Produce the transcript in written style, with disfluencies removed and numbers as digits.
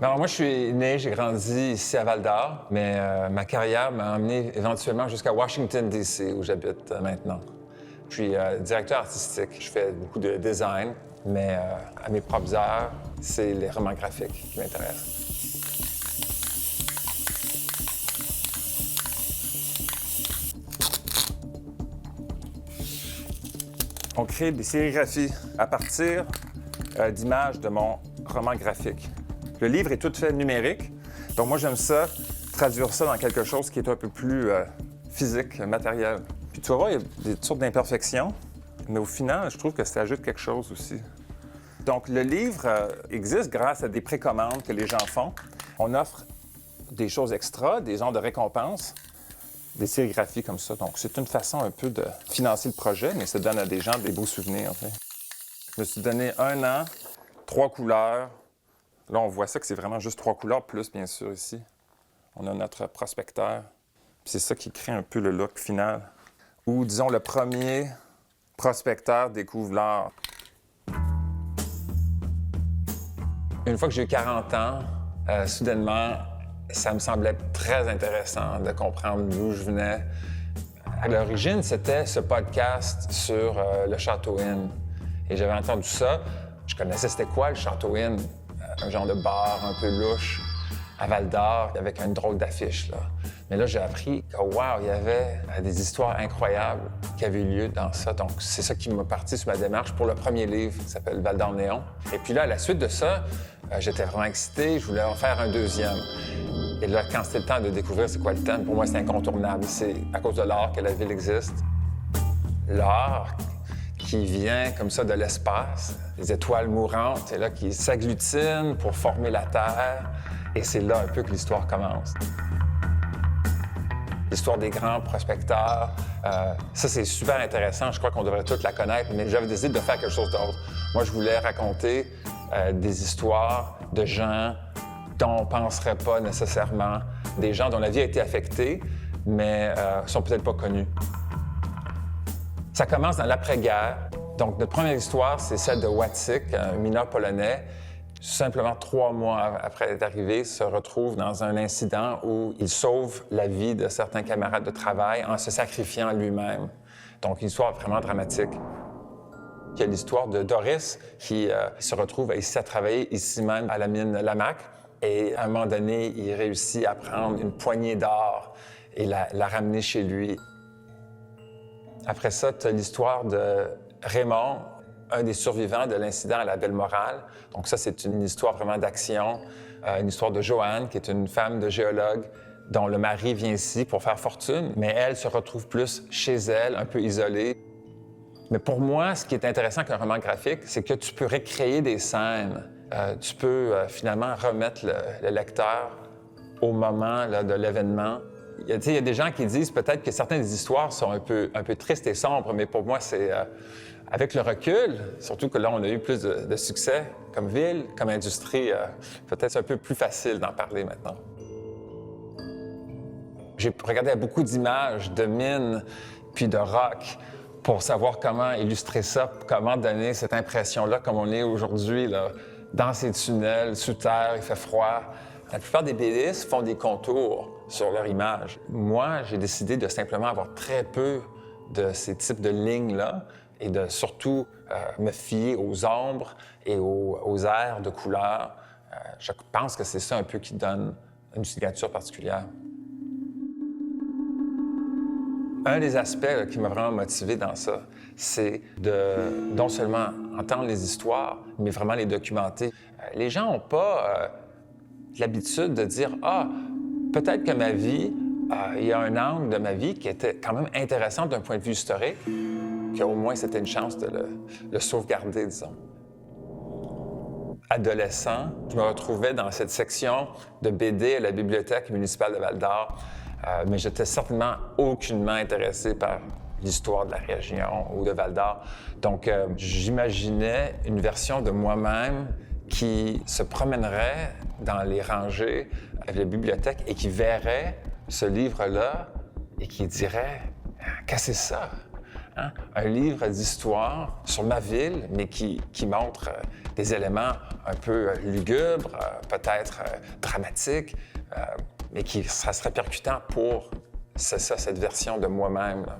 Alors moi, je suis né, j'ai grandi ici à Val-d'Or, mais ma carrière m'a emmené éventuellement jusqu'à Washington, D.C., où j'habite maintenant. Je suis directeur artistique. Je fais beaucoup de design, mais à mes propres heures, c'est les romans graphiques qui m'intéressent. On crée des sérigraphies à partir d'images de mon roman graphique. Le livre est tout fait numérique, donc moi j'aime ça, traduire ça dans quelque chose qui est un peu plus physique, matériel. Puis tu vas voir, il y a des sortes d'imperfections, mais au final, je trouve que ça ajoute quelque chose aussi. Donc le livre existe grâce à des précommandes que les gens font. On offre des choses extra, des genres de récompenses, des sérigraphies comme ça. Donc c'est une façon un peu de financer le projet, mais ça donne à des gens des beaux souvenirs. T'sais. Je me suis donné 1 an, 3 couleurs. Là, on voit ça que c'est vraiment juste 3 couleurs, plus bien sûr ici. On a notre prospecteur. Puis c'est ça qui crée un peu le look final. Ou disons, le premier prospecteur découvre l'art. Une fois que j'ai eu 40 ans, soudainement, ça me semblait très intéressant de comprendre d'où je venais. À l'origine, c'était ce podcast sur le Château Inn. Et j'avais entendu ça. Je connaissais c'était quoi le Château Inn, un genre de bar un peu louche à Val-d'Or avec une drôle d'affiche. Là. Mais là, j'ai appris que, wow, il y avait des histoires incroyables qui avaient lieu dans ça. Donc, c'est ça qui m'a parti sur ma démarche pour le premier livre qui s'appelle Val-d'Or Néon. Et puis là, à la suite de ça, j'étais vraiment excité. Je voulais en faire un deuxième. Et là, quand c'était le temps de découvrir c'est quoi le thème, pour moi, c'est incontournable. C'est à cause de l'art que la ville existe. L'art qui vient comme ça de l'espace, les étoiles mourantes, et là, qui s'agglutinent pour former la Terre. Et c'est là un peu que l'histoire commence. L'histoire des grands prospecteurs, ça, c'est super intéressant. Je crois qu'on devrait tous la connaître, mais j'avais décidé de faire quelque chose d'autre. Moi, je voulais raconter des histoires de gens dont on ne penserait pas nécessairement, des gens dont la vie a été affectée, mais sont peut-être pas connus. Ça commence dans l'après-guerre. Donc, notre première histoire, c'est celle de Wacek, un mineur polonais. Simplement 3 mois après être arrivé, se retrouve dans un incident où il sauve la vie de certains camarades de travail en se sacrifiant lui-même. Donc, une histoire vraiment dramatique. Il y a l'histoire de Doris qui se retrouve ici à travailler ici même à la mine Lamaque. Et à un moment donné, il réussit à prendre une poignée d'or et la ramener chez lui. Après ça, tu as l'histoire de Raymond, un des survivants de l'incident à la Belle-Morale. Donc ça, c'est une histoire vraiment d'action. Une histoire de Joanne, qui est une femme de géologue dont le mari vient ici pour faire fortune, mais elle se retrouve plus chez elle, un peu isolée. Mais pour moi, ce qui est intéressant avec un roman graphique, c'est que tu peux recréer des scènes. Tu peux finalement remettre le lecteur au moment là, de l'événement. Il y a des gens qui disent peut-être que certaines des histoires sont un peu tristes et sombres, mais pour moi, c'est avec le recul, surtout que là, on a eu plus de succès comme ville, comme industrie, peut-être c'est un peu plus facile d'en parler maintenant. J'ai regardé beaucoup d'images de mines puis de rock pour savoir comment illustrer ça, comment donner cette impression-là comme on est aujourd'hui, là, dans ces tunnels, sous terre, il fait froid. La plupart des BDistes font des contours sur leur image. Moi, j'ai décidé de simplement avoir très peu de ces types de lignes-là et de surtout me fier aux ombres et aux airs de couleurs. Je pense que c'est ça un peu qui donne une signature particulière. Un des aspects là, qui m'a vraiment motivé dans ça, c'est de non seulement entendre les histoires, mais vraiment les documenter. Les gens n'ont pas l'habitude de dire « Ah, peut-être que ma vie, il y a un angle de ma vie qui était quand même intéressant d'un point de vue historique, qu'au moins c'était une chance de le sauvegarder, disons. » Adolescent, je me retrouvais dans cette section de BD à la Bibliothèque municipale de Val-d'Or, mais j'étais certainement aucunement intéressé par l'histoire de la région ou de Val-d'Or. Donc, j'imaginais une version de moi-même qui se promènerait dans les rangées de la bibliothèque et qui verrait ce livre-là et qui dirait « Qu'est-ce que c'est ça? » un livre d'histoire sur ma ville, mais qui montre des éléments un peu lugubres, peut-être dramatiques, mais ça serait percutant pour, c'est ça, cette version de moi-même, là.